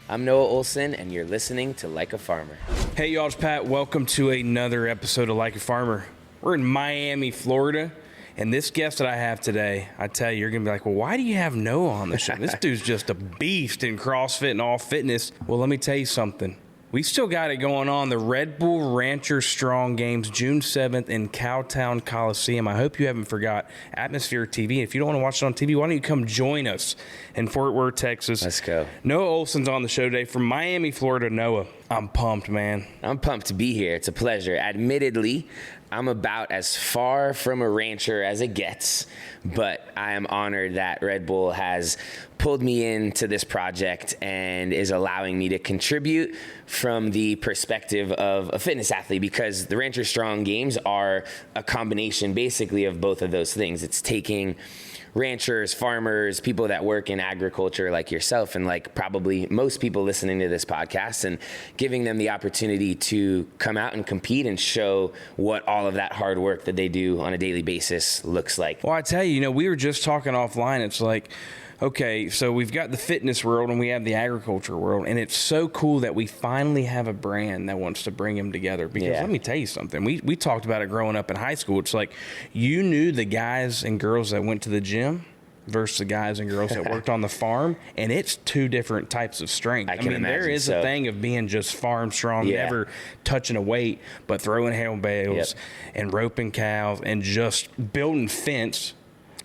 I'm Noah Ohlsen, and you're listening to Like a Farmer. Hey, y'all, it's Pat. Welcome to another episode of Like a Farmer. We're in Miami, Florida, and this guest that I have today, I tell you, you're going to be like, well, why do you have Noah on the show? This dude's just a beast in CrossFit and all fitness. Well, let me tell you something. We still got it going on. The Red Bull Rancher Strong Games, June 7th in Cowtown Coliseum. I hope you haven't forgot Atmosphere TV. If you don't want to watch it on TV, why don't you come join us in Fort Worth, Texas? Let's go. Noah Ohlsen's on the show today from Miami, Florida. Noah, I'm pumped, man. I'm pumped to be here. It's a pleasure. Admittedly, I'm about as far from a rancher as it gets, but I am honored that Red Bull has pulled me into this project and is allowing me to contribute from the perspective of a fitness athlete, because the Rancher Strong Games are a combination basically of both of those things. It's taking ranchers, farmers, people that work in agriculture like yourself and like probably most people listening to this podcast, and giving them the opportunity to come out and compete and show what all of that hard work that they do on a daily basis looks like. Well, I tell you, we were just talking offline. It's like, okay, so we've got the fitness world and we have the agriculture world, and it's so cool that we finally have a brand that wants to bring them together. Because let me tell you something, we talked about it growing up in high school. It's like you knew the guys and girls that went to the gym versus the guys and girls that worked on the farm, and it's two different types of strength. I mean, there is a thing of being just farm strong, never touching a weight, but throwing hay bales and roping cows and just building fence,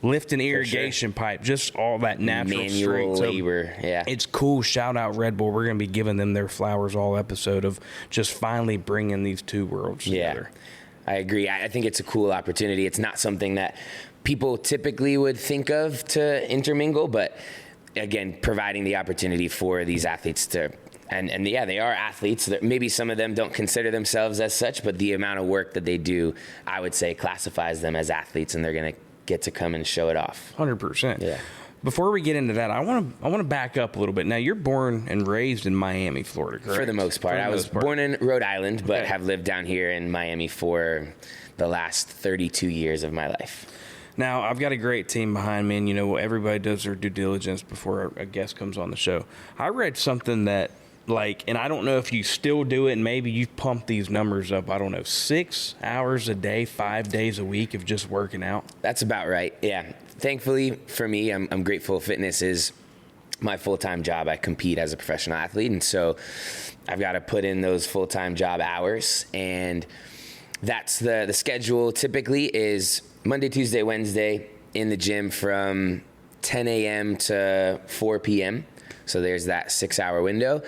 lifting irrigation pipe, just all that natural manual strength. labor. It's cool. Shout out Red Bull. We're going to be giving them their flowers all episode of just finally bringing these two worlds together. I agree. I think it's a cool opportunity. It's not something that people typically would think of to intermingle, but again, providing the opportunity for these athletes to, and they are athletes. Maybe some of them don't consider themselves as such, but the amount of work that they do, I would say, classifies them as athletes, and they're going to get to come and show it off. 100%. Yeah. Before we get into that, I want to back up a little bit. Now, you're born and raised in Miami, Florida, correct? For the most part. I was born in Rhode Island, but have lived down here in Miami for the last 32 years of my life. Now, I've got a great team behind me, and, everybody does their due diligence before a guest comes on the show. I read something that, and I don't know if you still do it, and maybe you've pumped these numbers up, I don't know, 6 hours a day, 5 days a week of just working out? That's about right, yeah. Thankfully, for me, I'm grateful fitness is my full-time job. I compete as a professional athlete, and so I've got to put in those full-time job hours, and that's the schedule typically is Monday, Tuesday, Wednesday in the gym from 10 a.m. to 4 p.m., so there's that 6-hour window.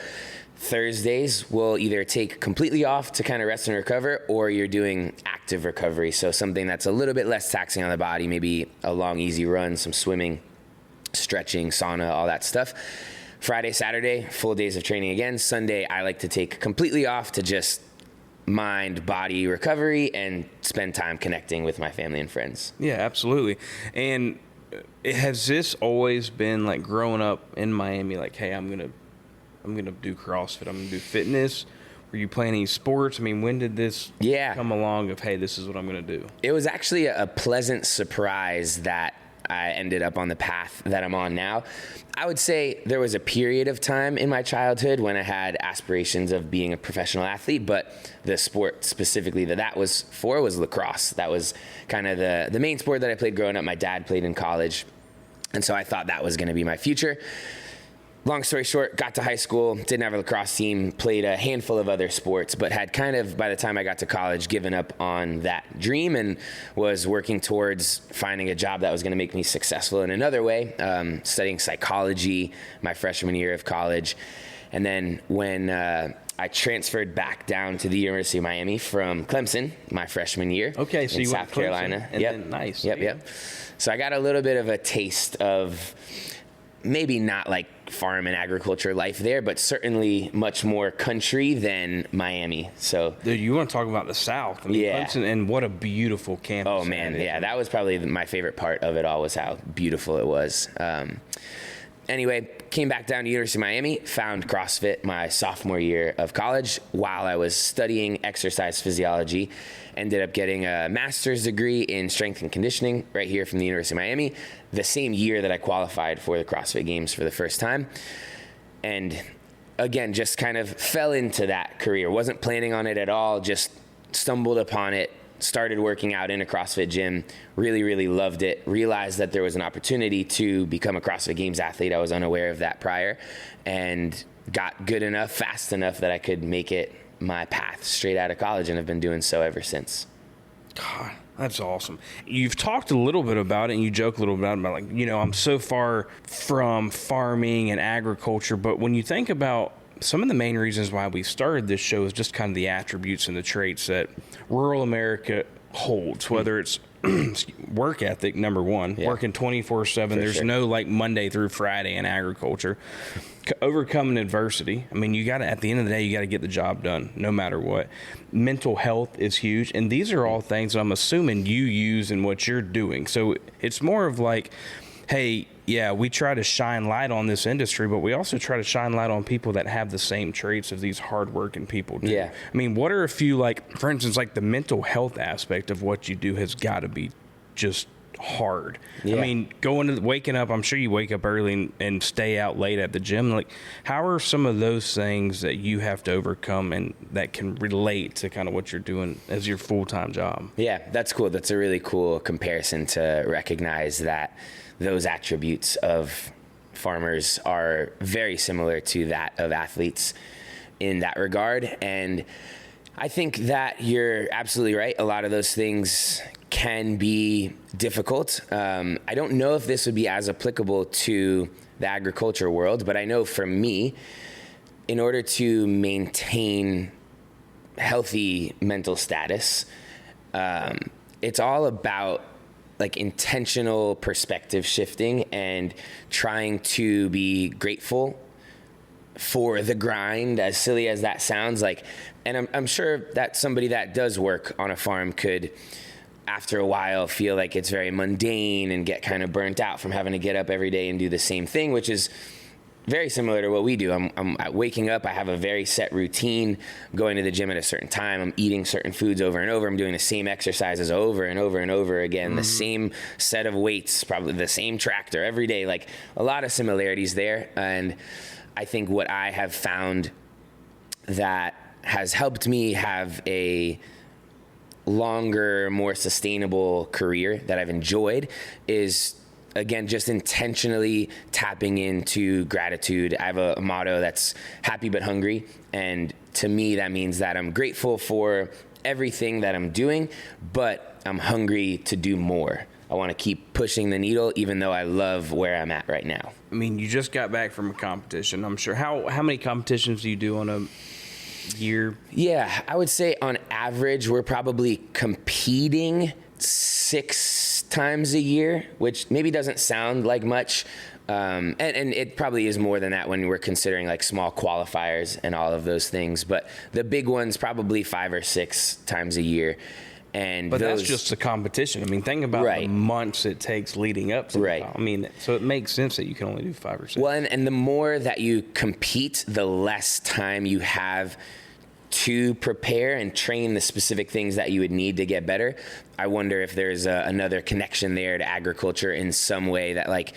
Thursdays we'll either take completely off to kind of rest and recover, or you're doing active recovery, so something that's a little bit less taxing on the body, maybe a long, easy run, some swimming, stretching, sauna, all that stuff. Friday, Saturday, full days of training again. Sunday, I like to take completely off to just mind, body recovery and spend time connecting with my family and friends. Yeah, absolutely. And has this always been like growing up in Miami, like, hey, I'm gonna do CrossFit, I'm gonna do fitness? Were you playing any sports? I mean, when did this come along of, hey, this is what I'm gonna do? It was actually a pleasant surprise that I ended up on the path that I'm on now. I would say there was a period of time in my childhood when I had aspirations of being a professional athlete, but the sport specifically that was for was lacrosse. That was kind of the main sport that I played growing up. My dad played in college, and so I thought that was going to be my future. Long story short, got to high school, didn't have a lacrosse team, played a handful of other sports, but had kind of, by the time I got to college, given up on that dream and was working towards finding a job that was going to make me successful in another way, studying psychology my freshman year of college. And then when I transferred back down to the University of Miami from Clemson my freshman year. Okay, so in you South went to Carolina. And then, nice. Yep. So I got a little bit of a taste of maybe not like farm and agriculture life there, but certainly much more country than Miami. So dude, you want to talk about the South. I mean, Clemson, and what a beautiful campus. Oh man, that was probably my favorite part of it all, was how beautiful it was. Anyway, came back down to University of Miami, found CrossFit my sophomore year of college while I was studying exercise physiology. Ended up getting a master's degree in strength and conditioning right here from the University of Miami, the same year that I qualified for the CrossFit Games for the first time. And again, just kind of fell into that career. Wasn't planning on it at all, just stumbled upon it, started working out in a CrossFit gym, really, really loved it, realized that there was an opportunity to become a CrossFit Games athlete. I was unaware of that prior, and got good enough, fast enough that I could make it my path straight out of college, and have been doing so ever since. God, that's awesome. You've talked a little bit about it, and you joke a little bit about like, you know, I'm so far from farming and agriculture, but when you think about some of the main reasons why we started this show is just kind of the attributes and the traits that rural America holds, whether it's work ethic, number one, working 24/7. There's no like Monday through Friday in agriculture. Overcoming adversity. I mean, you got to, at the end of the day, you got to get the job done no matter what. Mental health is huge. And these are all things I'm assuming you use in what you're doing. So it's more of like, hey, yeah, we try to shine light on this industry, but we also try to shine light on people that have the same traits of these hardworking people do. Yeah. I mean, what are a few, like, for instance, like the mental health aspect of what you do has got to be just hard. Yeah. I mean, waking up, I'm sure you wake up early and stay out late at the gym. Like, how are some of those things that you have to overcome and that can relate to kind of what you're doing as your full-time job? Yeah, that's cool. That's a really cool comparison to recognize that those attributes of farmers are very similar to that of athletes in that regard. And I think that you're absolutely right. A lot of those things can be difficult. I don't know if this would be as applicable to the agriculture world, but I know for me, in order to maintain healthy mental status, it's all about like intentional perspective shifting and trying to be grateful for the grind, as silly as that sounds. Like, and I'm sure that somebody that does work on a farm could, after a while, feel like it's very mundane and get kind of burnt out from having to get up every day and do the same thing, which is very similar to what we do. I'm waking up, I have a very set routine, I'm going to the gym at a certain time, I'm eating certain foods over and over, I'm doing the same exercises over and over and over again, the same set of weights, probably the same tractor every day, like a lot of similarities there. And I think what I have found that has helped me have a longer, more sustainable career that I've enjoyed is, again, just intentionally tapping into gratitude. I have a motto that's happy but hungry. And to me, that means that I'm grateful for everything that I'm doing, but I'm hungry to do more. I want to keep pushing the needle, even though I love where I'm at right now. I mean, you just got back from a competition, I'm sure. How many competitions do you do on a year? Yeah, I would say on average, we're probably competing 6 times a year, which maybe doesn't sound like much. And it probably is more than that when we're considering like small qualifiers and all of those things. But the big ones probably 5 or 6 times a year. But that's just the competition. I mean, think about the months it takes leading up to I mean, so it makes sense that you can only do 5 or 6. Well, and the more that you compete, the less time you have to prepare and train the specific things that you would need to get better. I wonder if there's another connection there to agriculture in some way, that like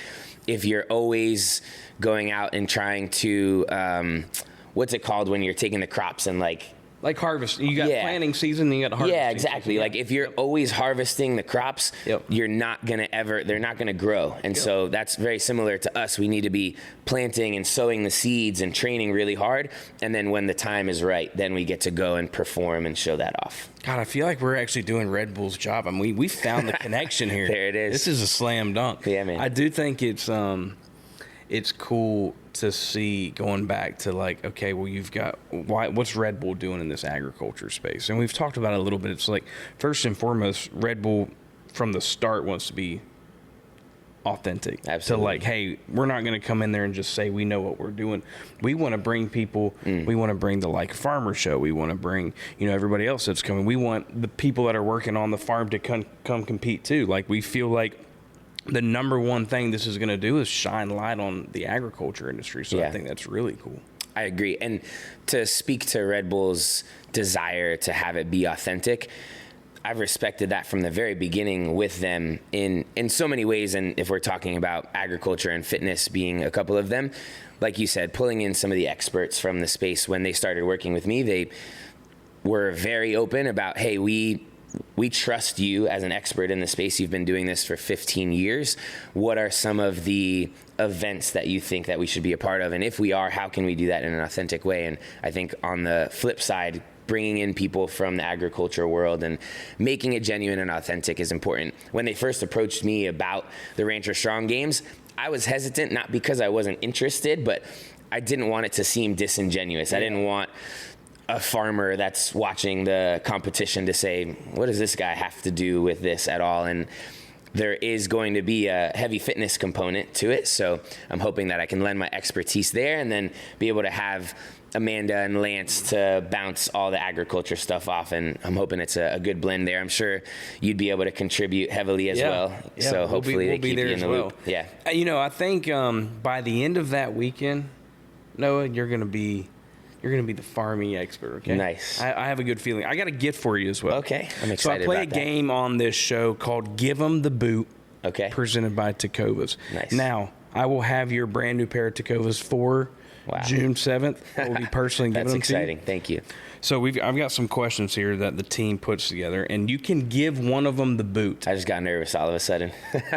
if you're always going out and trying to, what's it called when you're taking the crops and like harvest. You got planting season, and you got harvest. Yeah, exactly. Like if you're always harvesting the crops, you're not going to they're not going to grow. And so that's very similar to us. We need to be planting and sowing the seeds and training really hard. And then when the time is right, then we get to go and perform and show that off. God, I feel like we're actually doing Red Bull's job. I mean, we found the connection here. There it is. This is a slam dunk. Yeah, man. I do think it's cool to see, going back to like, okay, well, you've got what's Red Bull doing in this agriculture space? And we've talked about it a little bit. It's like, first and foremost, Red Bull from the start wants to be authentic. Absolutely. So like, hey, we're not going to come in there and just say we know what we're doing. We want to bring people. We want to bring the like farmer show. We want to bring, everybody else that's coming. We want the people that are working on the farm to come compete too. Like, we feel like the number one thing this is going to do is shine light on the agriculture industry. So I think that's really cool. I agree. And to speak to Red Bull's desire to have it be authentic, I've respected that from the very beginning with them in so many ways. And if we're talking about agriculture and fitness being a couple of them, like you said, pulling in some of the experts from the space when they started working with me, they were very open about, hey, we trust you as an expert in the space. You've been doing this for 15 years. What are some of the events that you think that we should be a part of? And if we are, how can we do that in an authentic way? And I think on the flip side, bringing in people from the agriculture world and making it genuine and authentic is important. When they first approached me about the Rancher Strong Games, I was hesitant, not because I wasn't interested, but I didn't want it to seem disingenuous. I didn't want a farmer that's watching the competition to say, what does this guy have to do with this at all? And there is going to be a heavy fitness component to it. So I'm hoping that I can lend my expertise there and then be able to have Amanda and Lance to bounce all the agriculture stuff off. And I'm hoping it's a good blend there. I'm sure you'd be able to contribute heavily as well. Yeah, so hopefully they keep you in the loop. Yeah. I think by the end of that weekend, Noah, you're going to be the farming expert, okay? Nice. I have a good feeling. I got a gift for you as well. Okay, I'm excited. So I play a about game on this show called Give 'em the Boot. Okay. Presented by TECOVAS. Nice. Now, I will have your brand new pair of TECOVAS for June 7th. I will be personally giving them to you. That's exciting. Thank you. So I've got some questions here that the team puts together, and you can give one of them the boot. I just got nervous all of a sudden.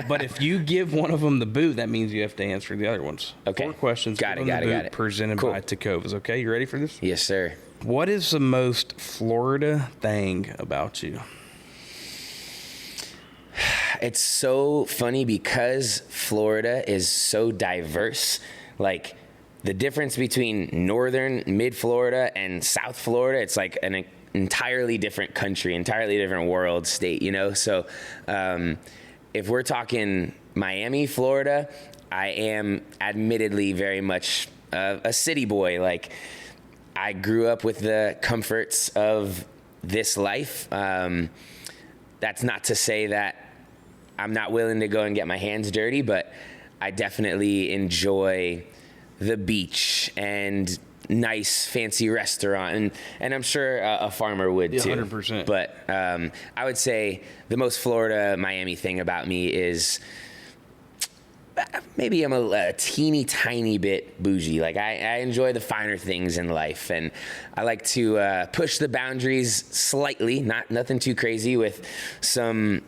But if you give one of them the boot, that means you have to answer the other ones. Okay. 4 questions. Got it. Presented by TECOVAS. Okay, you ready for this? Yes, sir. What is the most Florida thing about you? It's so funny because Florida is so diverse. Like, the difference between northern, mid-Florida, and South Florida, it's like an entirely different country, entirely different world, state, you know? So if we're talking Miami, Florida, I am admittedly very much a city boy. Like, I grew up with the comforts of this life. That's not to say that I'm not willing to go and get my hands dirty, but I definitely enjoy the beach and nice fancy restaurant, and I'm sure a farmer would too. 100%. But I would say the most Florida Miami thing about me is maybe I'm a teeny tiny bit bougie. Like I enjoy the finer things in life, and I like to push the boundaries slightly, nothing too crazy with some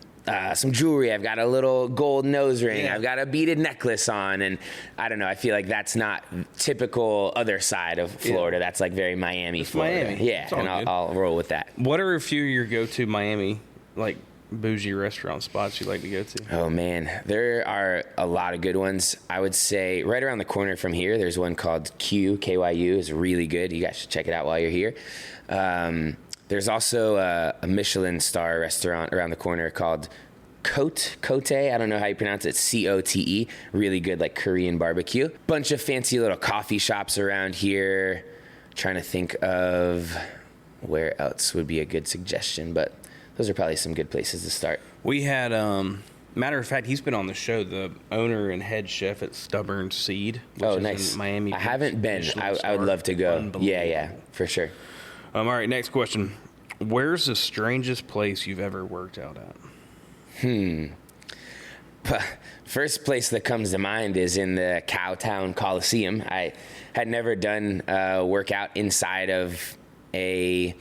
jewelry. I've got a little gold nose ring. Yeah. I've got a beaded necklace on. And I don't know, I feel like that's not typical other side of Florida. Yeah. That's like very Miami, Florida. Miami. Yeah, and I'll roll with that. What are a few of your go-to Miami, like, bougie restaurant spots you like to go to? Oh, man. There are a lot of good ones. I would say right around the corner from here, there's one called KYU. It's really good. You guys should check it out while you're here. There's also a Michelin star restaurant around the corner called Cote. I don't know how you pronounce it. COTE. Really good, like Korean barbecue. Bunch of fancy little coffee shops around here. Trying to think of where else would be a good suggestion, but those are probably some good places to start. We had, matter of fact, he's been on the show, the owner and head chef at Stubborn Seed. Which is nice. In Miami. I haven't been. I would love to go. Yeah, for sure. All right, next question. Where's the strangest place you've ever worked out at? First place that comes to mind is in the Cowtown Coliseum. I had never done a workout inside of a...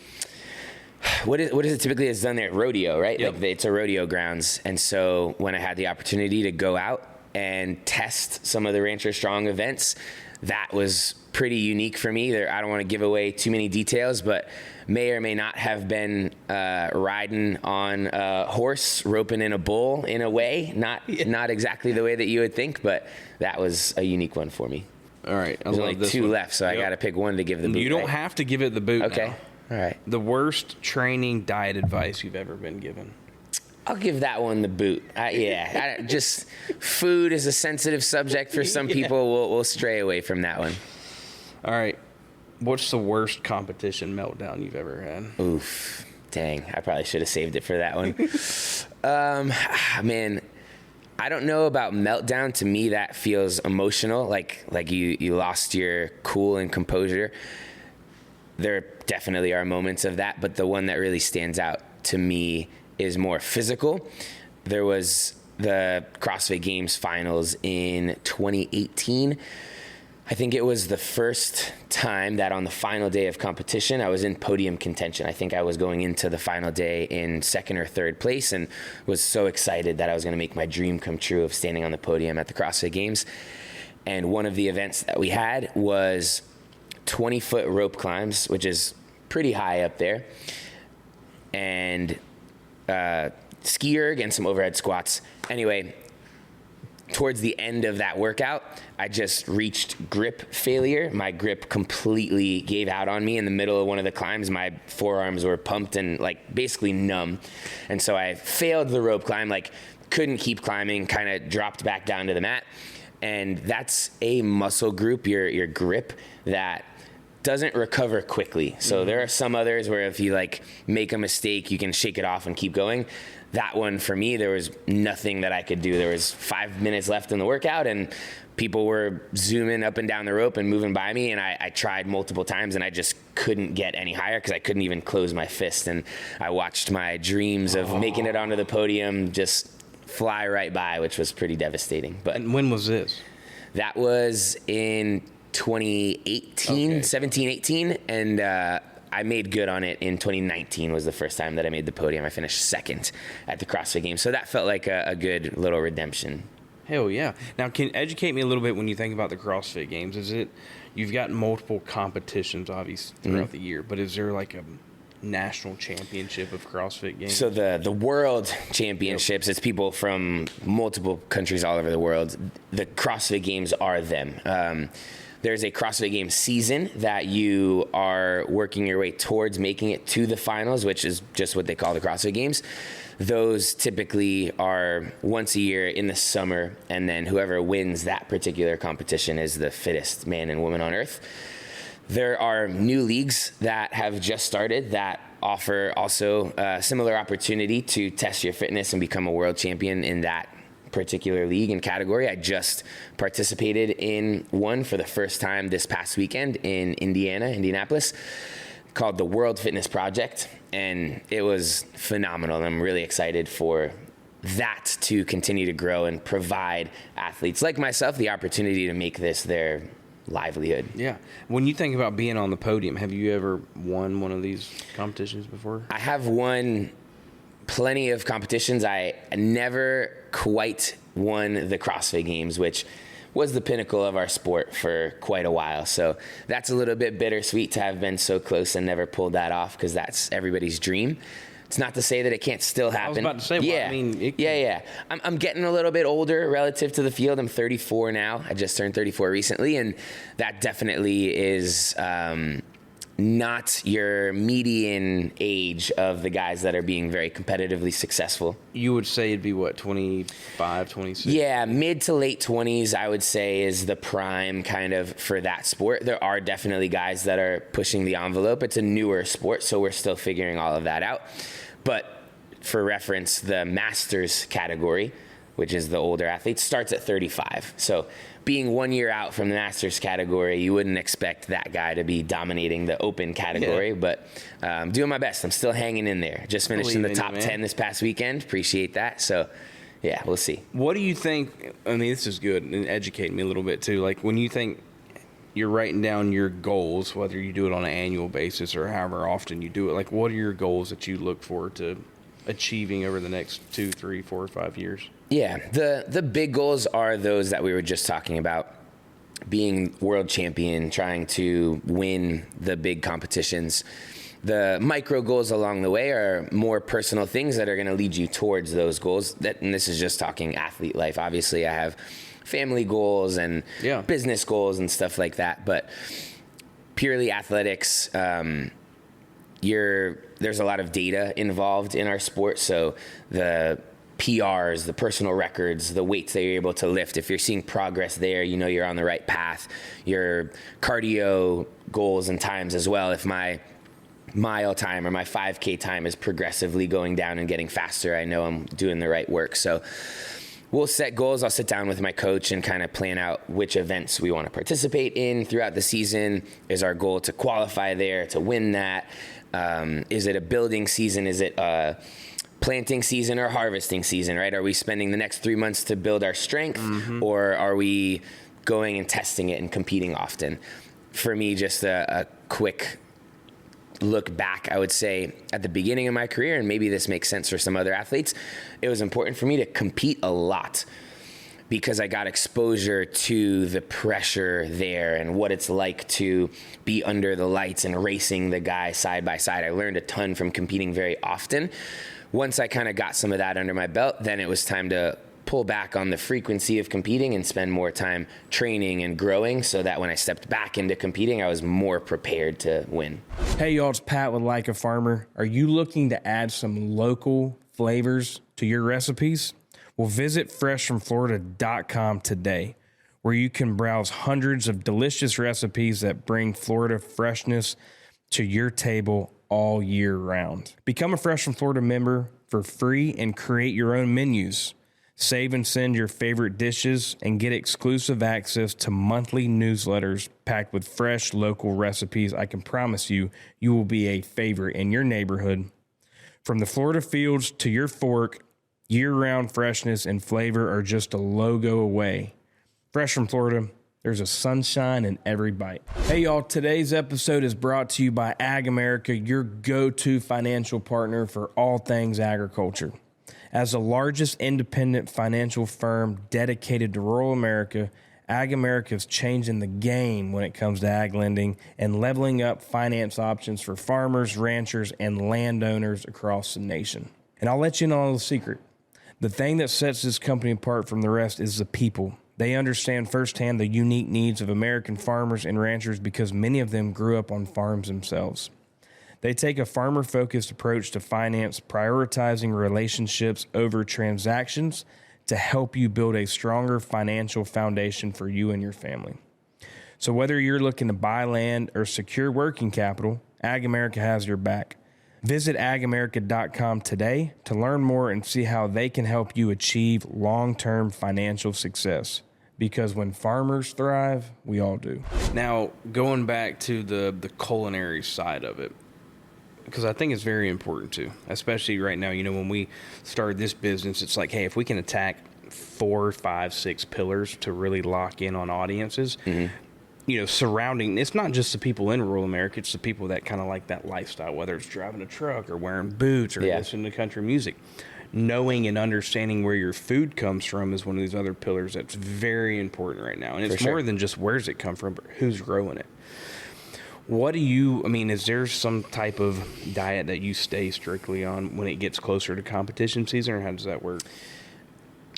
What is it typically is done there? Rodeo, right? Yep. Like it's a rodeo grounds. And so when I had the opportunity to go out and test some of the Rancher Strong events, that was pretty unique for me. I don't want to give away too many details, but may or may not have been riding on a horse, roping in a bull in a way. Not exactly the way that you would think, but that was a unique one for me. All right. There's only 2 left, so I got to pick one to give the boot. You don't have to give it the boot. Okay. Now. All right. The worst training diet advice you've ever been given? I'll give that one the boot. Just food is a sensitive subject for some people. We'll stray away from that one. All right. What's the worst competition meltdown you've ever had? Oof. Dang. I probably should have saved it for that one. Man, I don't know about meltdown. To me, that feels emotional. Like you lost your cool and composure. There definitely are moments of that, but the one that really stands out to me is more physical. There was the CrossFit Games finals in 2018. I think it was the first time that on the final day of competition, I was in podium contention. I think I was going into the final day in second or third place and was so excited that I was going to make my dream come true of standing on the podium at the CrossFit Games. And one of the events that we had was 20-foot rope climbs, which is pretty high up there, and ski erg and some overhead squats. Anyway, towards the end of that workout, I just reached grip failure. My grip completely gave out on me in the middle of one of the climbs. My forearms were pumped and like basically numb. And so I failed the rope climb, like couldn't keep climbing, kind of dropped back down to the mat. And that's a muscle group, your grip, that doesn't recover quickly. So there are some others where if you like make a mistake, you can shake it off and keep going. That one, for me, there was nothing that I could do. There was 5 minutes left in the workout, and people were zooming up and down the rope and moving by me, and I tried multiple times, and I just couldn't get any higher because I couldn't even close my fist. And I watched my dreams of making it onto the podium just fly right by, which was pretty devastating. But and when was this? That was in 2018, okay. 17, 18, and I made good on it in 2019 was the first time that I made the podium. I finished second at the CrossFit Games. So that felt like a good little redemption. Hell yeah. Now, can educate me a little bit when you think about the CrossFit Games. Is it, you've got multiple competitions, obviously, throughout the year, but is there like a national championship of CrossFit Games? So the world championships, it's people from multiple countries all over the world. The CrossFit Games are them. There's a CrossFit Games season that you are working your way towards making it to the finals, which is just what they call the CrossFit Games. Those typically are once a year in the summer, and then whoever wins that particular competition is the fittest man and woman on earth. There are new leagues that have just started that offer also a similar opportunity to test your fitness and become a world champion in that particular league and category. I just participated in one for the first time this past weekend in Indianapolis, called the World Fitness Project, and it was phenomenal. I'm really excited for that to continue to grow and provide athletes like myself the opportunity to make this their livelihood. Yeah. When you think about being on the podium, have you ever won one of these competitions before? I have won plenty of competitions. I never quite won the CrossFit Games, which was the pinnacle of our sport for quite a while. So that's a little bit bittersweet to have been so close and never pulled that off, because that's everybody's dream. It's not to say that it can't still happen. I was about to say, yeah. Well, I mean, yeah. I'm getting a little bit older relative to the field. I'm 34 now. I just turned 34 recently, and that definitely is not your median age of the guys that are being very competitively successful. You would say it'd be what, 25, 26? Yeah, mid to late 20s, I would say, is the prime kind of for that sport. There are definitely guys that are pushing the envelope. It's a newer sport, so we're still figuring all of that out. But for reference, the Masters category, which is the older athletes, starts at 35. So being 1 year out from the Masters category, you wouldn't expect that guy to be dominating the Open category, but doing my best. I'm still hanging in there. Just finished in the top 10 this past weekend. Appreciate that. So, yeah, we'll see. What do you think? I mean, this is good, and educate me a little bit, too. Like, when you think you're writing down your goals, whether you do it on an annual basis or however often you do it, like, what are your goals that you look forward to achieving over the next 2, 3, 4, or 5 years? Yeah, the big goals are those that we were just talking about. Being world champion, trying to win the big competitions. The micro goals along the way are more personal things that are going to lead you towards those goals. And this is just talking athlete life. Obviously, I have family goals and business goals and stuff like that. But purely athletics, there's a lot of data involved in our sport. So the PRs, the personal records, the weights that you're able to lift, if you're seeing progress there, you know you're on the right path. Your cardio goals and times as well. If my mile time or my 5K time is progressively going down and getting faster, I know I'm doing the right work. So we'll set goals. I'll sit down with my coach and kind of plan out which events we want to participate in throughout the season. Is our goal to qualify there, to win that? Is it a building season? Is it planting season or harvesting season, right? Are we spending the next 3 months to build our strength, or are we going and testing it and competing often? For me, just a quick look back, I would say at the beginning of my career, and maybe this makes sense for some other athletes, it was important for me to compete a lot because I got exposure to the pressure there and what it's like to be under the lights and racing the guy side by side. I learned a ton from competing very often. Once I kind of got some of that under my belt, then it was time to pull back on the frequency of competing and spend more time training and growing so that when I stepped back into competing, I was more prepared to win. Hey y'all, it's Pat with Like a Farmer. Are you looking to add some local flavors to your recipes? Well, visit freshfromflorida.com today, where you can browse hundreds of delicious recipes that bring Florida freshness to your table all year round. Become a Fresh from Florida member for free and create your own menus. Save and send your favorite dishes and get exclusive access to monthly newsletters packed with fresh local recipes. I can promise you, you will be a favorite in your neighborhood. From the Florida fields to your fork, year-round freshness and flavor are just a logo away. Fresh from Florida, there's a sunshine in every bite. Hey y'all, today's episode is brought to you by AgAmerica, your go-to financial partner for all things agriculture. As the largest independent financial firm dedicated to rural America, AgAmerica is changing the game when it comes to ag lending and leveling up finance options for farmers, ranchers, and landowners across the nation. And I'll let you know a little secret. The thing that sets this company apart from the rest is the people. They understand firsthand the unique needs of American farmers and ranchers because many of them grew up on farms themselves. They take a farmer-focused approach to finance, prioritizing relationships over transactions to help you build a stronger financial foundation for you and your family. So whether you're looking to buy land or secure working capital, AgAmerica has your back. Visit agamerica.com today to learn more and see how they can help you achieve long-term financial success. Because when farmers thrive, we all do. Now, going back to the culinary side of it, because I think it's very important too, especially right now. You know, when we started this business, it's like, hey, if we can attack 4, 5, 6 pillars to really lock in on audiences, you know, surrounding, it's not just the people in rural America, it's the people that kind of like that lifestyle, whether it's driving a truck or wearing boots or listening to country music. Knowing and understanding where your food comes from is one of these other pillars that's very important right now. And it's more than just where's it come from, but who's growing it. What do you, I mean, is there some type of diet that you stay strictly on when it gets closer to competition season, or how does that work?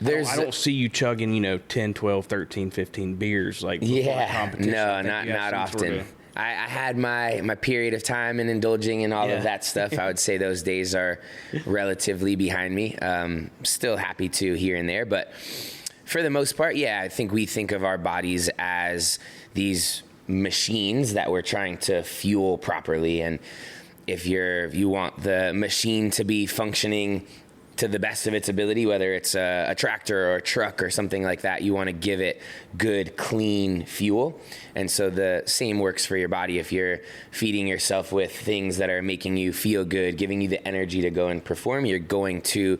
I don't see you chugging, you know, 10, 12, 13, 15 beers like before competition. No, not often. I had my period of time in indulging in all of that stuff. I would say those days are relatively behind me. Still happy to here and there, but for the most part, I think we think of our bodies as these machines that we're trying to fuel properly. And if you want the machine to be functioning to the best of its ability, whether it's a tractor or a truck or something like that, you want to give it good, clean fuel. And so the same works for your body. If you're feeding yourself with things that are making you feel good, giving you the energy to go and perform, you're going to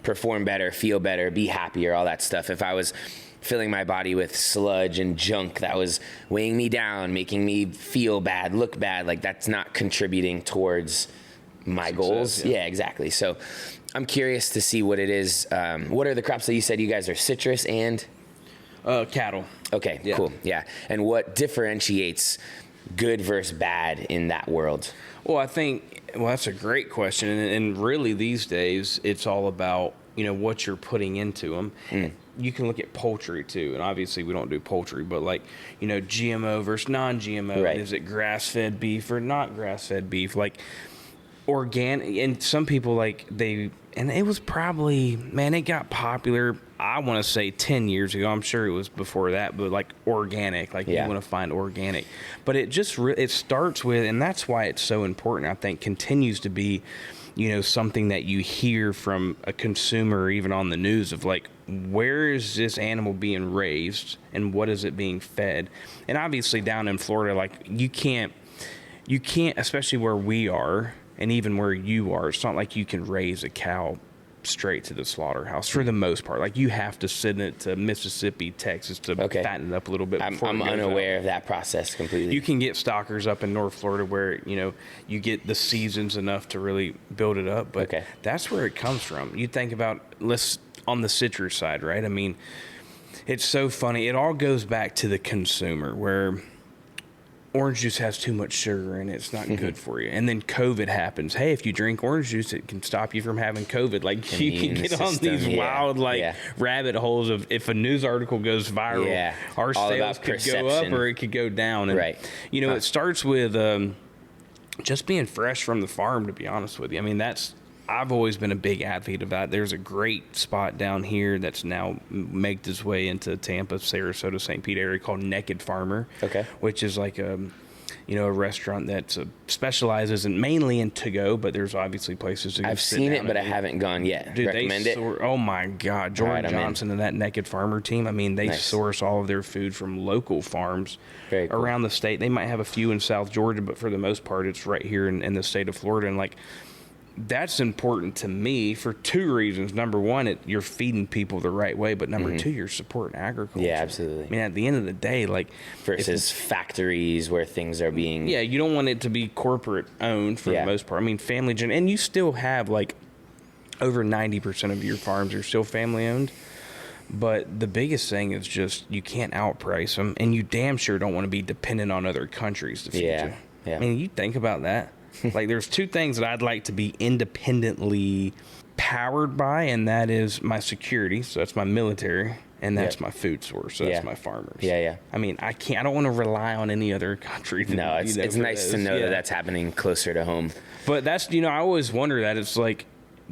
perform better, feel better, be happier, all that stuff. If I was filling my body with sludge and junk that was weighing me down, making me feel bad, look bad, like that's not contributing towards my success, goals. Yeah, exactly. So I'm curious to see what it is. What are the crops that you said you guys are citrus and? Cattle. Okay, cool. Yeah. And what differentiates good versus bad in that world? Well, I think, that's a great question. And really these days it's all about, you know, what you're putting into them. You can look at poultry too, and obviously we don't do poultry, but like, you know, GMO versus non-GMO. Right. Is it grass-fed beef or not grass-fed beef? Like organic, and some people and it was probably, man, it got popular, I want to say 10 years ago. I'm sure it was before that, but like organic, you want to find organic. But it just, it starts with, and that's why it's so important, I think, continues to be, you know, something that you hear from a consumer or even on the news of like, where is this animal being raised and what is it being fed? And obviously down in Florida, like you can't, especially where we are, And even where you are, it's not like you can raise a cow straight to the slaughterhouse for the most part. Like, you have to send it to Mississippi, Texas to fatten it up a little bit. I'm unaware of that process completely. You can get stockers up in North Florida where, you get the seasons enough to really build it up. But that's where it comes from. You think about, on the citrus side, right? I mean, it's so funny. It all goes back to the consumer, where orange juice has too much sugar in it. It's not good for you. And then COVID happens. Hey, if you drink orange juice, it can stop you from having COVID. Like, you can get on these wild, rabbit holes of, if a news article goes viral, our sales could go up or it could go down. And, it starts with just being fresh from the farm, to be honest with you. I mean, I've always been a big advocate of that. There's a great spot down here that's now made its way into Tampa, Sarasota, St. Pete area called Naked Farmer, which is like a restaurant that specializes mainly in to-go, but there's obviously places to go. I've seen it, but I haven't gone yet. Dude, recommend it? Oh my God, Jordan Johnson and that Naked Farmer team. I mean, they source all of their food from local farms around the state. They might have a few in South Georgia, but for the most part, it's right here in the state of Florida. And like, that's important to me for two reasons. Number one, you're feeding people the right way, but number two, you're supporting agriculture. Yeah, absolutely. I mean, at the end of the day, like, versus factories where things are being... Yeah, you don't want it to be corporate owned for the most part. I mean, and you still have like over 90% of your farms are still family owned. But the biggest thing is just, you can't outprice them, and you damn sure don't want to be dependent on other countries to feed you. Yeah. I mean, you think about that. Like, there's two things that I'd like to be independently powered by, and that is my security, so that's my military, and that's my food source, so that's my farmers. I mean, I don't want to rely on any other country. No, it's nice to know that that's happening closer to home. But that's, I always wonder that. It's like,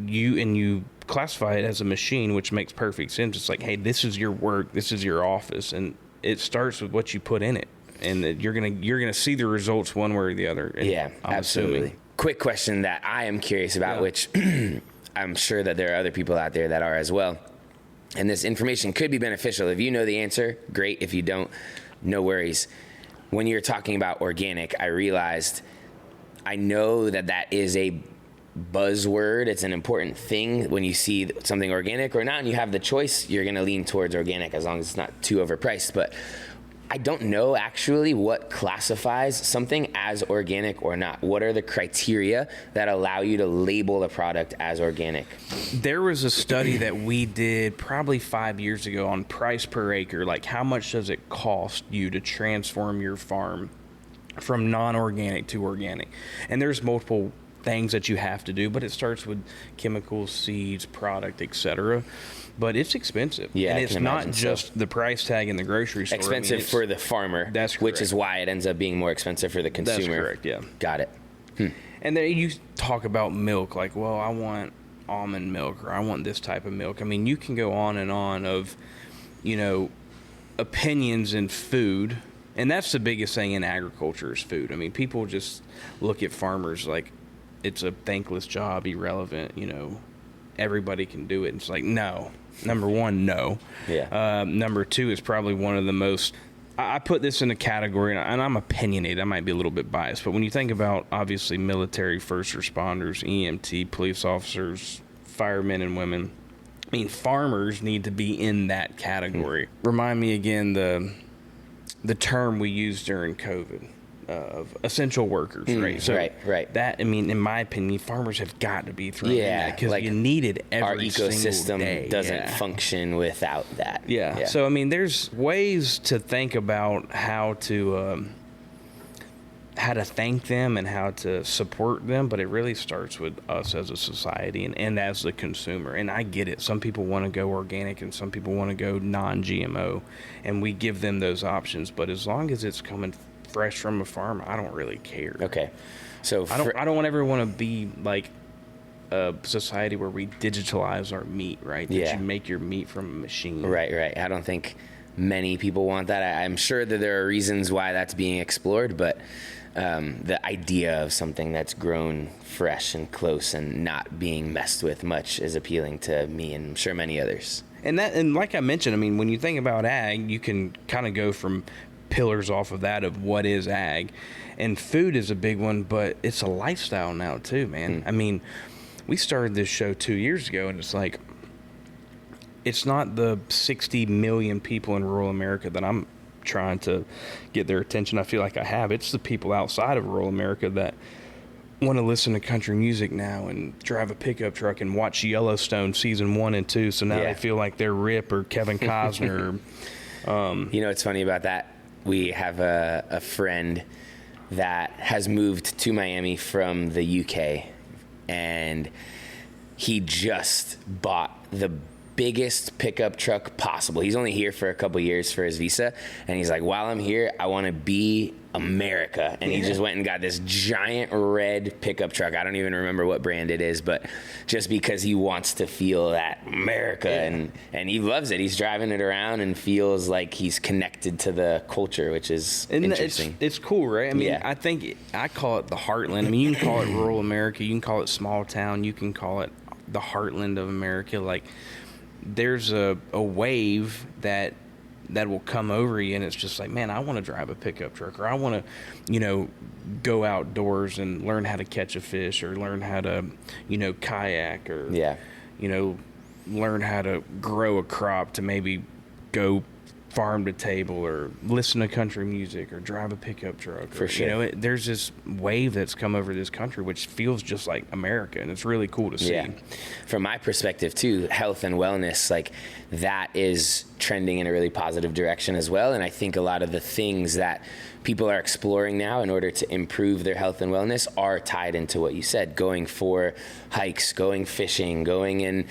you classify it as a machine, which makes perfect sense. It's like, hey, this is your work, this is your office, and it starts with what you put in it. And you're gonna see the results one way or the other. I'm absolutely. Assuming. Quick question that I am curious about, which I'm sure that there are other people out there that are as well. And this information could be beneficial. If you know the answer, great. If you don't, no worries. When you're talking about organic, I know that is a buzzword. It's an important thing. When you see something organic or not, and you have the choice, you're gonna lean towards organic as long as it's not too overpriced. But I don't know actually what classifies something as organic or not. What are the criteria that allow you to label the product as organic? There was a study that we did probably 5 years ago on price per acre. Like, how much does it cost you to transform your farm from non-organic to organic? And there's multiple things that you have to do, but it starts with chemicals, seeds, product, etc. But it's expensive. Yeah, and it's not just the price tag in the grocery store. Expensive for the farmer. That's correct. Which is why it ends up being more expensive for the consumer. That's correct, yeah. Got it. And then you talk about milk, like, well, I want almond milk, or I want this type of milk. I mean, you can go on and on of, opinions in food. And that's the biggest thing in agriculture is food. I mean, people just look at farmers like it's a thankless job, irrelevant, everybody can do it. And it's like, no. Number one, no. Yeah. Number two is probably one of the most... I put this in a category, and I'm opinionated. I might be a little bit biased. But when you think about, obviously, military, first responders, EMT, police officers, firemen and women, I mean, farmers need to be in that category. Remind me again the term we used during COVID. Of essential workers, right? So right. That, I mean, in my opinion, farmers have got to be thrown in that, because you need it every single day. Our ecosystem doesn't function without that. Yeah. So, I mean, there's ways to think about how to thank them and how to support them, but it really starts with us as a society and as the consumer. And I get it. Some people want to go organic and some people want to go non-GMO, and we give them those options. But as long as it's coming fresh from a farm, I don't really care. Okay. So I don't ever want to be like a society where we digitalize our meat, right? That you make your meat from a machine. Right. I don't think many people want that. I'm sure that there are reasons why that's being explored, but the idea of something that's grown fresh and close and not being messed with much is appealing to me and I'm sure many others. And like I mentioned, I mean, when you think about ag, you can kind of go from pillars off of that of what is ag. And food is a big one, but it's a lifestyle now too, man. I mean, we started this show 2 years ago, and it's like, it's not the 60 million people in rural America that I'm trying to get their attention. I feel like I have. It's the people outside of rural America that want to listen to country music now and drive a pickup truck and watch Yellowstone season 1 and 2. So now they feel like they're Rip or Kevin Costner. You know, what's funny about that? We have a friend that has moved to Miami from the UK, and he just bought the biggest pickup truck possible. He's only here for a couple years for his visa, and he's like, while I'm here, I want to be America. And he just went and got this giant red pickup truck. I don't even remember what brand it is, but just because he wants to feel that America, and he loves it. He's driving it around and feels like he's connected to the culture, which is interesting. It's cool, right? I mean, I think I call it the heartland. I mean, you can call it rural America, you can call it small town, you can call it the heartland of America. Like, there's a wave that will come over you, and it's just like, man, I want to drive a pickup truck, or I want to, go outdoors and learn how to catch a fish, or learn how to, kayak, or, learn how to grow a crop to maybe go farm to table, or listen to country music, or drive a pickup truck. For sure. There's this wave that's come over this country, which feels just like America, and it's really cool to see. Yeah. From my perspective too, health and wellness, like, that is trending in a really positive direction as well. And I think a lot of the things that people are exploring now in order to improve their health and wellness are tied into what you said: going for hikes, going fishing, going and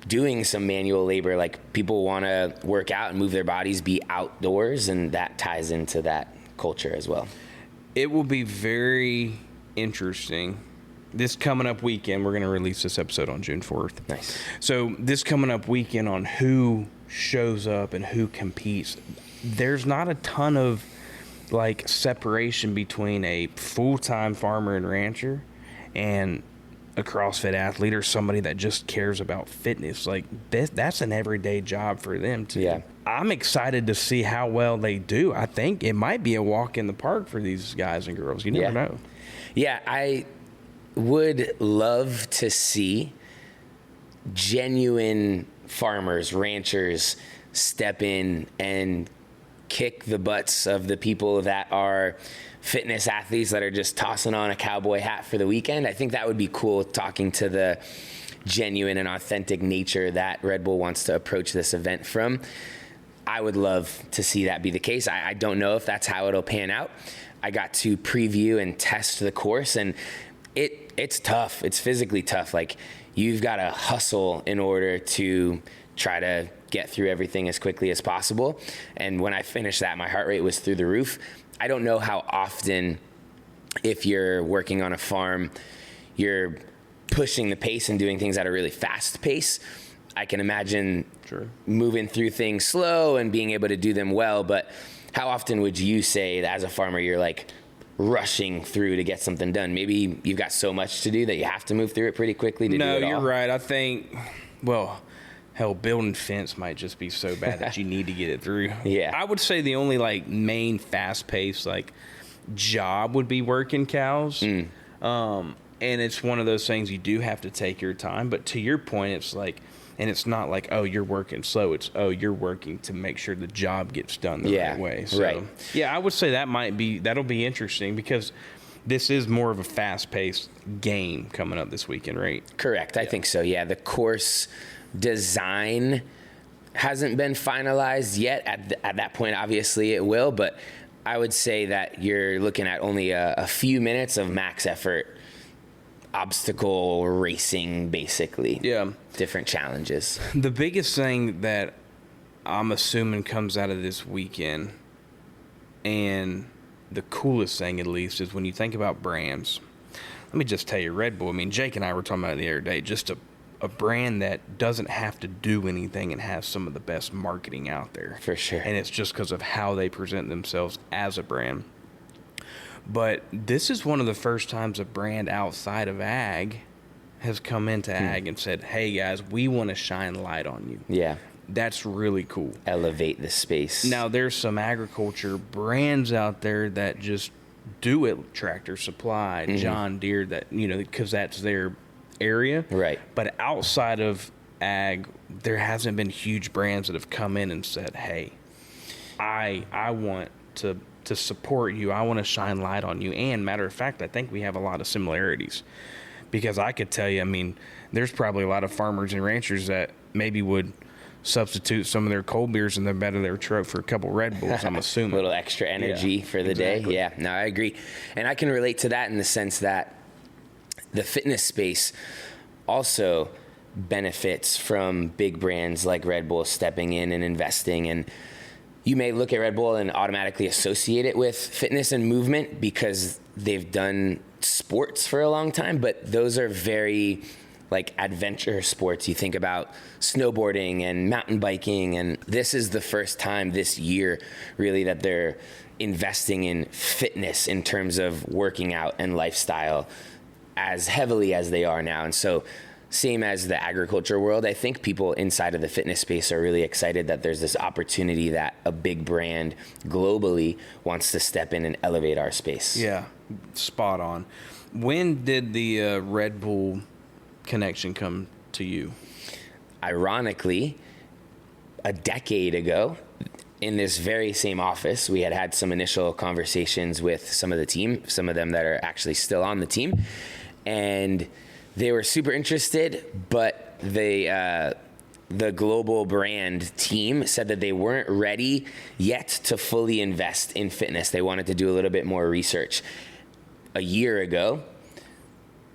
doing some manual labor. Like, people want to work out and move their bodies, be outdoors, and that ties into that culture as well. It will be very interesting. This coming up weekend, we're going to release this episode on June 4th. Nice. So this coming up weekend, on who shows up and who competes, there's not a ton of separation between a full-time farmer and rancher and a CrossFit athlete, or somebody that just cares about fitness. Like, that's an everyday job for them too. Yeah. I'm excited to see how well they do. I think it might be a walk in the park for these guys and girls. You never know. Yeah, I would love to see genuine farmers, ranchers step in and kick the butts of the people that are fitness athletes that are just tossing on a cowboy hat for the weekend. I think that would be cool, talking to the genuine and authentic nature that Red Bull wants to approach this event from. I would love to see that be the case. I don't know if that's how it'll pan out. I got to preview and test the course, and it's tough. It's physically tough. Like, you've got to hustle in order to try to get through everything as quickly as possible. And when I finished that, my heart rate was through the roof. I don't know how often, if you're working on a farm, you're pushing the pace and doing things at a really fast pace. I can imagine moving through things slow and being able to do them well. But how often would you say that as a farmer, you're rushing through to get something done? Maybe you've got so much to do that you have to move through it pretty quickly to do it all. No, you're right. I think, hell, building fence might just be so bad that you need to get it through. Yeah. I would say the only main fast-paced job would be working cows. And it's one of those things, you do have to take your time. But to your point, it's and it's not oh, you're working slow. It's, oh, you're working to make sure the job gets done the right way. So, right. Yeah, I would say that'll be interesting, because this is more of a fast-paced game coming up this weekend, right? Correct. I think so. Yeah. The course design hasn't been finalized yet. At that point, obviously it will, but I would say that you're looking at only a few minutes of max effort obstacle racing, basically. Yeah. Different challenges. The biggest thing that I'm assuming comes out of this weekend, and the coolest thing at least, is when you think about brands. Let me just tell you, Red Bull, I mean, Jake and I were talking about it the other day, just a brand that doesn't have to do anything and has some of the best marketing out there. For sure. And it's just because of how they present themselves as a brand. But this is one of the first times a brand outside of ag has come into ag and said, hey guys, we want to shine light on you. Yeah. That's really cool. Elevate the space. Now, there's some agriculture brands out there that just do it. Tractor Supply, John Deere, that, because that's their area. Right. But outside of ag, there hasn't been huge brands that have come in and said, hey, I want to support you. I want to shine light on you. And matter of fact, I think we have a lot of similarities, because I could tell you, there's probably a lot of farmers and ranchers that maybe would substitute some of their cold beers in the bed of their truck for a couple Red Bulls, I'm assuming. A little extra energy for the day. Yeah, no, I agree. And I can relate to that in the sense that the fitness space also benefits from big brands like Red Bull stepping in and investing. And you may look at Red Bull and automatically associate it with fitness and movement because they've done sports for a long time, but those are very adventure sports. You think about snowboarding and mountain biking, and this is the first time this year really that they're investing in fitness in terms of working out and lifestyle as heavily as they are now. And so same as the agriculture world, I think people inside of the fitness space are really excited that there's this opportunity that a big brand globally wants to step in and elevate our space. Yeah, spot on. When did the Red Bull connection come to you? Ironically, a decade ago, in this very same office, we had some initial conversations with some of the team, some of them that are actually still on the team, and they were super interested, but the global brand team said that they weren't ready yet to fully invest in fitness. They wanted to do a little bit more research. A year ago,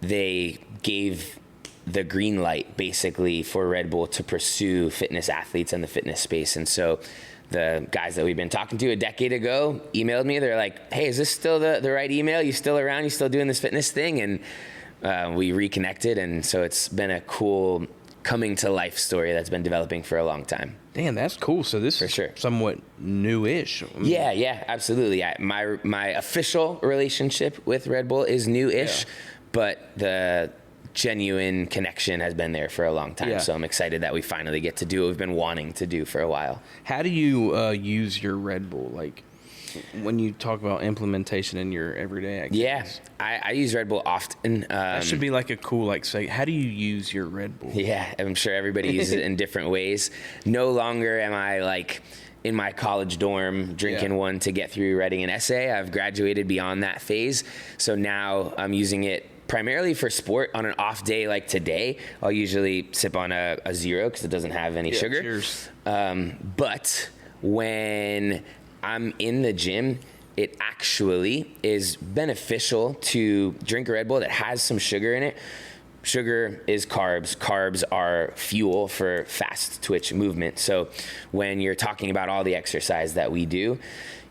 they gave the green light basically for Red Bull to pursue fitness athletes in the fitness space. And so the guys that we've been talking to a decade ago emailed me. They're like, hey, is this still the right email? You still around? You still doing this fitness thing? And we reconnected. And so it's been a cool coming to life story that's been developing for a long time. Damn, that's cool. So this for is sure somewhat new-ish. Yeah, absolutely. My official relationship with Red Bull is new-ish, but the genuine connection has been there for a long time. So I'm excited that we finally get to do what we've been wanting to do for a while. How do you use your Red Bull? Like when you talk about implementation in your everyday activities? Yeah, I use Red Bull often. That should be like a cool, say, how do you use your Red Bull? Yeah, I'm sure everybody uses it in different ways. No longer am I in my college dorm drinking one to get through writing an essay. I've graduated beyond that phase. So now I'm using it primarily for sport. On an off day like today, I'll usually sip on a zero because it doesn't have any sugar. Cheers. But when I'm in the gym, it actually is beneficial to drink a Red Bull that has some sugar in it. Sugar is carbs. Carbs are fuel for fast twitch movement. So when you're talking about all the exercise that we do,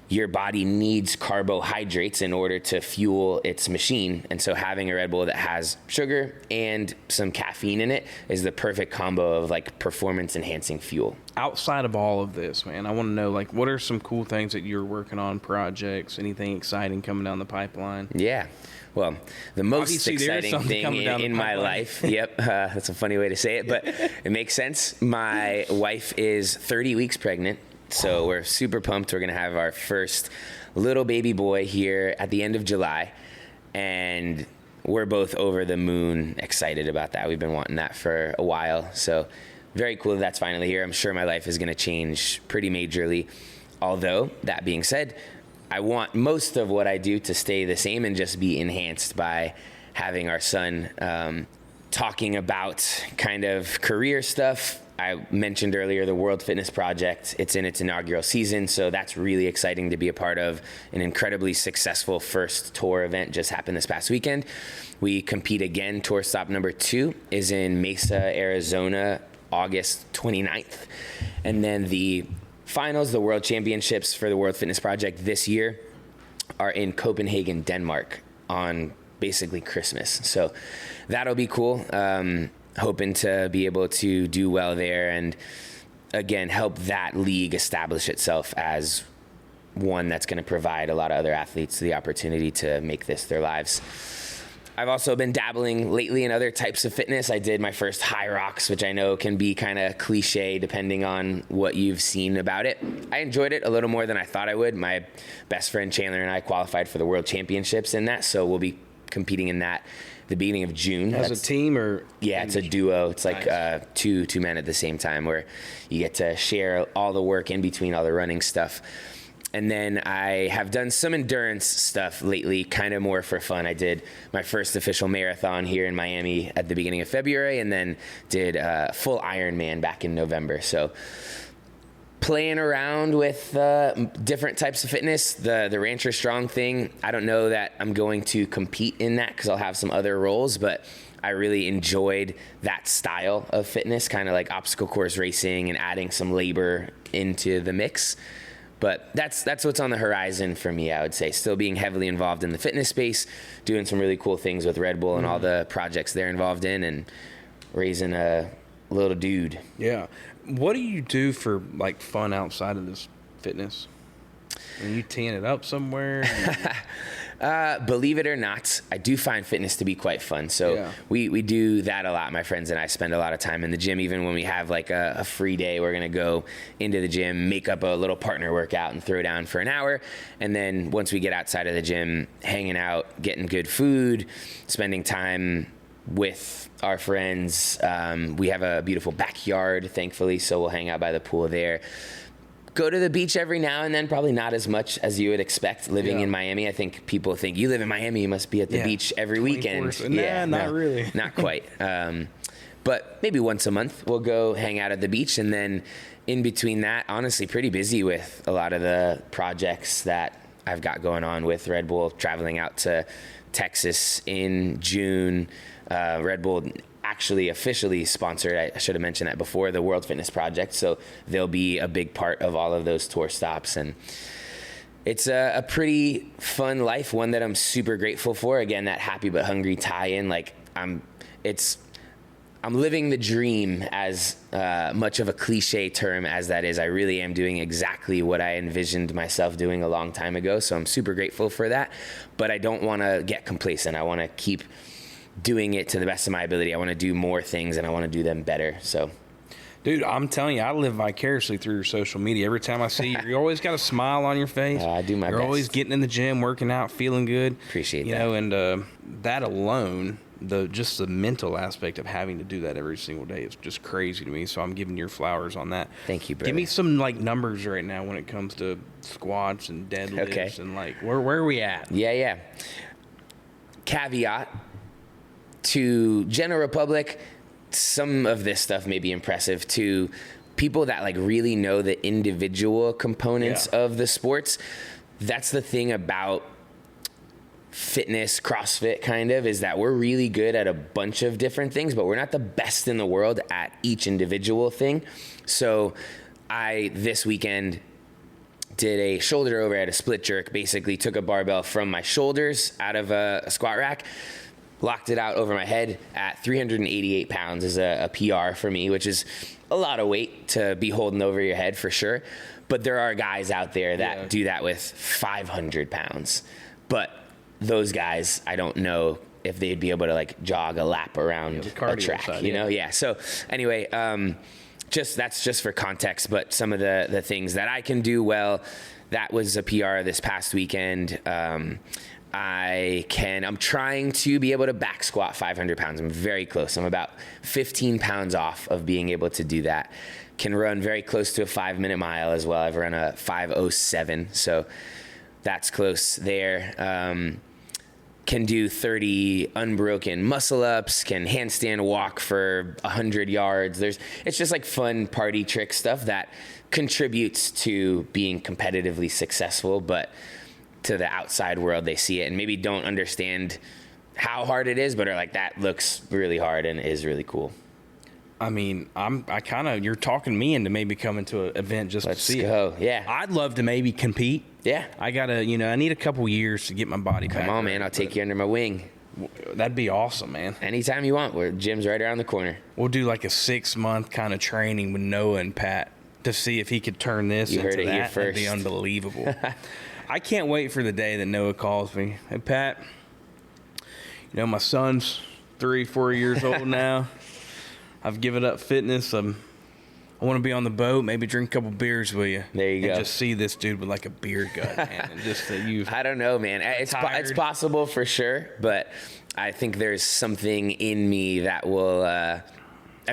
your body needs carbohydrates in order to fuel its machine. And so having a Red Bull that has sugar and some caffeine in it is the perfect combo of performance enhancing fuel. Outside of all of this, man, I want to know what are some cool things that you're working on, projects, anything exciting coming down the pipeline? Yeah. Well, the most Obviously, exciting thing in my life, that's a funny way to say it, but it makes sense. My wife is 30 weeks pregnant. So we're super pumped. We're going to have our first little baby boy here at the end of July. And we're both over the moon excited about that. We've been wanting that for a while. So very cool that that's finally here. I'm sure my life is going to change pretty majorly. Although, that being said, I want most of what I do to stay the same and just be enhanced by having our son. Talking about kind of career stuff, I mentioned earlier the World Fitness Project. It's in its inaugural season, so that's really exciting to be a part of. An incredibly successful first tour event just happened this past weekend. We compete again. Tour stop number 2 is in Mesa, Arizona, August 29th. And then the finals, the World Championships for the World Fitness Project this year, are in Copenhagen, Denmark on basically Christmas. So that'll be cool. Hoping to be able to do well there and, again, help that league establish itself as one that's going to provide a lot of other athletes the opportunity to make this their lives. I've also been dabbling lately in other types of fitness. I did my first high rocks, which I know can be kind of cliche depending on what you've seen about it. I enjoyed it a little more than I thought I would. My best friend Chandler and I qualified for the World Championships in that, so we'll be competing in that the beginning of June. As a team or? Yeah, it's a duo. It's like nice. two men at the same time, where you get to share all the work in between all the running stuff. And then I have done some endurance stuff lately, kind of more for fun. I did my first official marathon here in Miami at the beginning of February, and then did a full Ironman back in November. So playing around with different types of fitness. The Rancher Strong thing, I don't know that I'm going to compete in that because I'll have some other roles, but I really enjoyed that style of fitness, kind of like obstacle course racing and adding some labor into the mix. But that's what's on the horizon for me, I would say. Still being heavily involved in the fitness space, doing some really cool things with Red Bull and all the projects they're involved in, and raising a little dude. Yeah. What do you do for like fun outside of this fitness? Are you teeing it up somewhere? Believe it or not, I do find fitness to be quite fun. So we do that a lot. My friends and I spend a lot of time in the gym. Even when we have like a free day, we're going to go into the gym, make up a little partner workout and throw down for an hour. And then once we get outside of the gym, hanging out, getting good food, spending time with our friends. We have a beautiful backyard, thankfully, so we'll hang out by the pool there. Go to the beach every now and then, probably not as much as you would expect living in Miami. I think people think you live in Miami, you must be at the beach every weekend. Not really. Not quite. But maybe once a month we'll go hang out at the beach. And then in between that, honestly, pretty busy with a lot of the projects that I've got going on with Red Bull, traveling out to Texas in June. Red Bull actually officially sponsored, I should have mentioned that before, the World Fitness Project. So they'll be a big part of all of those tour stops. And it's a pretty fun life, one that I'm super grateful for. Again, that happy but hungry tie-in. Like I'm living the dream, as much of a cliche term as that is. I really am doing exactly what I envisioned myself doing a long time ago. So I'm super grateful for that. But I don't want to get complacent. I want to keep doing it to the best of my ability. I want to do more things, and I want to do them better. So, dude, I'm telling you, I live vicariously through your social media. Every time I see you, you always got a smile on your face. I do my best. You're always getting in the gym, working out, feeling good. Appreciate that. You know, and that alone, just the mental aspect of having to do that every single day is just crazy to me. So I'm giving your flowers on that. Thank you, brother. Give me some like numbers right now when it comes to squats and deadlifts and like where are we at? Yeah. Caveat to general public, some of this stuff may be impressive. To people that like really know the individual components of the sports, that's the thing about fitness, CrossFit kind of, is that we're really good at a bunch of different things, but we're not the best in the world at each individual thing. So I, this weekend, did a shoulder over at a split jerk, basically took a barbell from my shoulders out of a squat rack, locked it out over my head at 388 pounds is a PR for me, which is a lot of weight to be holding over your head for sure. But there are guys out there that do that with 500 pounds. But those guys, I don't know if they'd be able to like jog a lap around a track, side, you know? Yeah. So anyway, that's just for context, but some of the things that I can do well, that was a PR this past weekend. I'm trying to be able to back squat 500 pounds. I'm very close. I'm about 15 pounds off of being able to do that. Can run very close to a 5-minute mile as well. I've run a 5:07, so that's close there. Can do 30 unbroken muscle ups, can handstand walk for 100 yards. It's just like fun party trick stuff that contributes to being competitively successful, but to the outside world, they see it and maybe don't understand how hard it is, but are like, that looks really hard and is really cool. I mean, you're talking me into maybe coming to an event just to see it. Let's go. Yeah. I'd love to maybe compete. Yeah. I need a couple years to get my body back. Come on, man. I'll take you under my wing. That'd be awesome, man. Anytime you want. Gym's right around the corner. We'll do like a 6-month kind of training with Noah and Pat to see if he could turn this into that. You heard it here first. That'd be unbelievable. I can't wait for the day that Noah calls me. Hey, Pat, You know, my son's 3-4 years old now. I've given up fitness. I want to be on the boat, maybe drink a couple beers with you. There you go. And just see this dude with like a beer gut, man. And just that I don't know, man. It's possible for sure, but I think there's something in me that will, I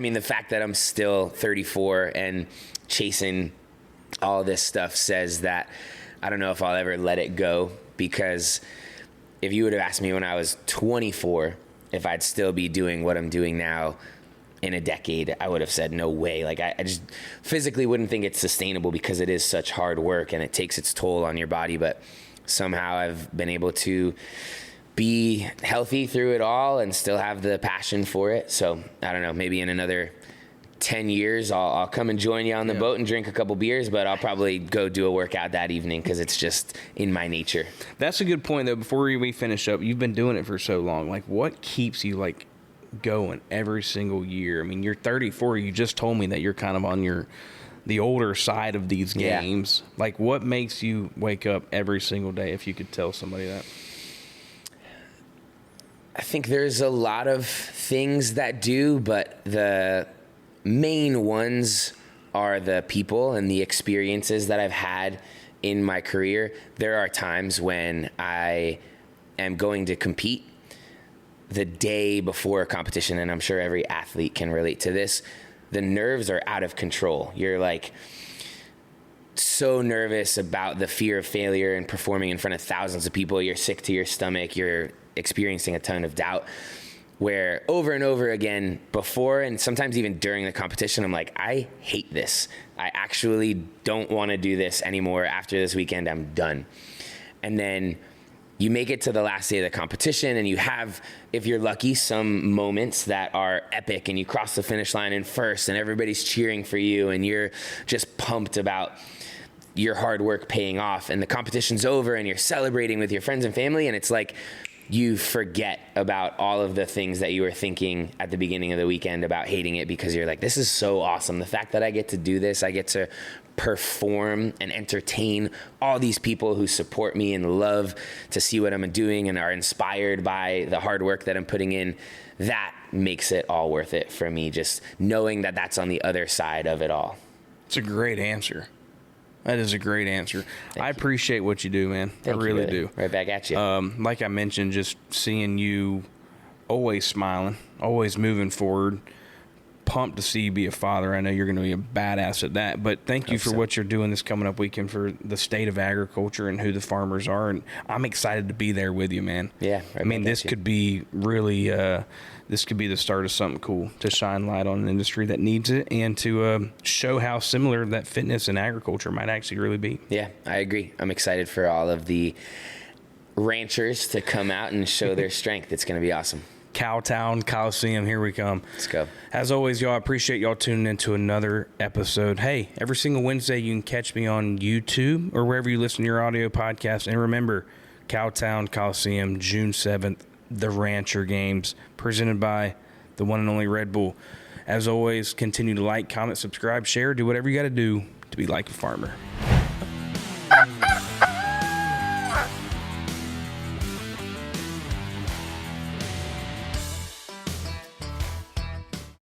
mean, the fact that I'm still 34 and chasing all this stuff says that I don't know if I'll ever let it go, because if you would have asked me when I was 24 if I'd still be doing what I'm doing now in a decade, I would have said no way. Like I just physically wouldn't think it's sustainable, because it is such hard work and it takes its toll on your body. But somehow I've been able to be healthy through it all and still have the passion for it. So I don't know, maybe in another 10 years, I'll come and join you on the boat and drink a couple beers, but I'll probably go do a workout that evening because it's just in my nature. That's a good point, though. Before we finish up, you've been doing it for so long. Like, what keeps you, like, going every single year? I mean, you're 34. You just told me that you're kind of on the older side of these games. Yeah. Like, what makes you wake up every single day, if you could tell somebody that? I think there's a lot of things that do, but the main ones are the people and the experiences that I've had in my career. There are times when I am going to compete the day before a competition, and I'm sure every athlete can relate to this. The nerves are out of control. You're like so nervous about the fear of failure and performing in front of thousands of people. You're sick to your stomach. You're experiencing a ton of doubt, where over and over again before and sometimes even during the competition, I'm like, I hate this. I actually don't want to do this anymore. After this weekend, I'm done. And then you make it to the last day of the competition, and you have, if you're lucky, some moments that are epic, and you cross the finish line in first and everybody's cheering for you and you're just pumped about your hard work paying off, and the competition's over and you're celebrating with your friends and family, and it's like you forget about all of the things that you were thinking at the beginning of the weekend about hating it, because you're like, this is so awesome. The fact that I get to do this, I get to perform and entertain all these people who support me and love to see what I'm doing and are inspired by the hard work that I'm putting in. That makes it all worth it for me, just knowing that that's on the other side of it all. It's a great answer. That is a great answer. I appreciate what you do, man. I really do. Right back at you. Like I mentioned, just seeing you always smiling, always moving forward. Pumped to see you be a father. I know you're going to be a badass at that. But thank you for what you're doing this coming up weekend for the state of agriculture and who the farmers are. And I'm excited to be there with you, man. Yeah. I mean, this could be really this could be the start of something cool to shine light on an industry that needs it, and to show how similar that fitness and agriculture might actually really be. Yeah, I agree. I'm excited for all of the ranchers to come out and show their strength. It's going to be awesome. Cowtown Coliseum, here we come. Let's go. As always, y'all, I appreciate y'all tuning into another episode. Hey, every single Wednesday you can catch me on YouTube or wherever you listen to your audio podcast. And remember, Cowtown Coliseum, June 7th, the Rancher Games, presented by the one and only Red Bull. As always, continue to like, comment, subscribe, share, do whatever you got to do to be like a farmer.